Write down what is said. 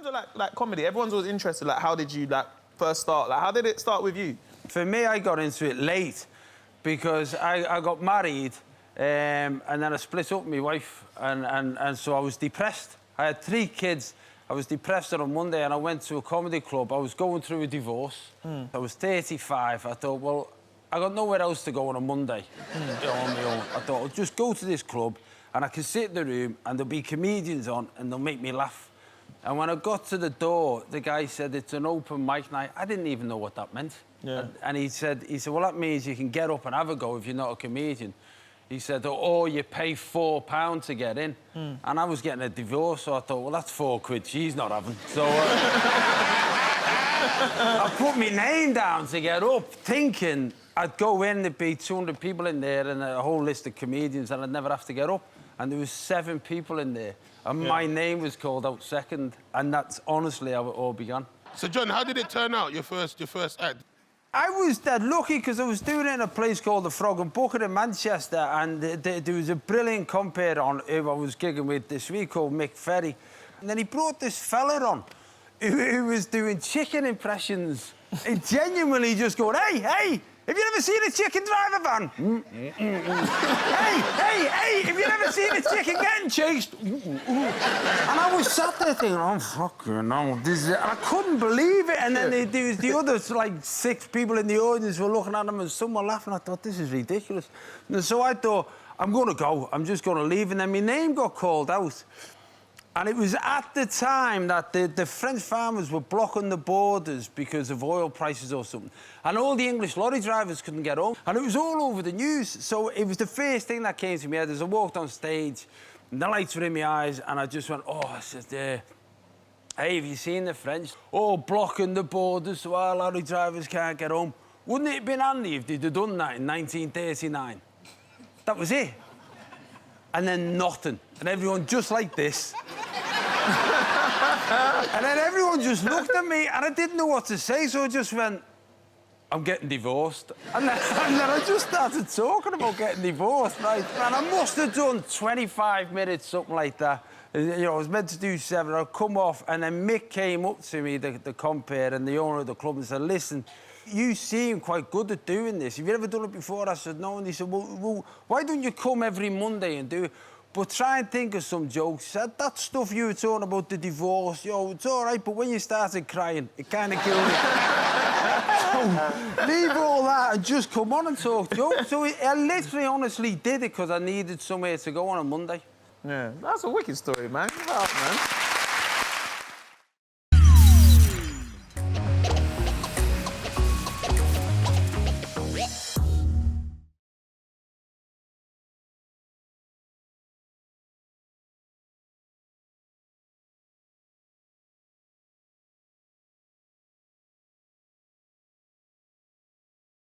terms of like comedy, everyone's always interested. Like, how did you first start? Like, how did it start with you? For me, I got into it late because I got married and then I split up with my wife and so I was depressed. I had 3 kids. I was depressed on a Monday and I went to a comedy club. I was going through a divorce. I was 35. I thought, well, I got nowhere else to go on a Monday you know, on my own. I thought, I'll just go to this club and I can sit in the room and there'll be comedians on and they'll make me laugh. And when I got to the door, the guy said, it's an open mic night. I didn't even know what that meant. Yeah. And he said, well, that means you can get up and have a go if you're not a comedian. He said, oh, you pay £4 to get in. And I was getting a divorce, so I thought, well, that's £4 she's not having. So I put my name down to get up, thinking I'd go in, there'd be 200 people in there and a whole list of comedians, and I'd never have to get up. And there was 7 people in there, and my name was called out second, and that's honestly how it all began. So, John, how did it turn out, your first act? I was dead lucky because I was doing it in a place called the Frog and Bucket in Manchester, and there was a brilliant compere on who I was gigging with this week called Mick Ferry. And then he brought this fella on who was doing chicken impressions. He genuinely just going, hey, have you ever seen a chicken drive a van? hey, have you ever seen a chicken getting chased? And I was sat there thinking, oh, fucking no. And I couldn't believe it. And then there was the other, like, 6 people in the audience were looking at him and some were laughing. I thought, this is ridiculous. And so I thought, I'm going to go. I'm just going to leave. And then my name got called out. And it was at the time that the French farmers were blocking the borders because of oil prices or something. And all the English lorry drivers couldn't get home. And it was all over the news. So it was the first thing that came to me head as I walked on stage, and the lights were in my eyes, and I just went, oh, I said, hey, have you seen the French? Oh, blocking the borders so our lorry drivers can't get home. Wouldn't it have been handy if they'd have done that in 1939? That was it. And then nothing. And everyone just like this. And then everyone just looked at me and I didn't know what to say, so I just went, I'm getting divorced. And then I just started talking about getting divorced, right? And I must have done 25 minutes, something like that. You know, I was meant to do 7, I'd come off, and then Mick came up to me, the compere and the owner of the club, and said, listen, you seem quite good at doing this. Have you ever done it before? I said, no. And he said, well, why don't you come every Monday and do it? But try and think of some jokes. He said, that stuff you were talking about, the divorce, yo, it's all right, but when you started crying, it kind of killed me. So leave all that and just come on and talk jokes. So I literally, honestly did it because I needed somewhere to go on a Monday. Yeah, that's a wicked story, man. Give it up, man.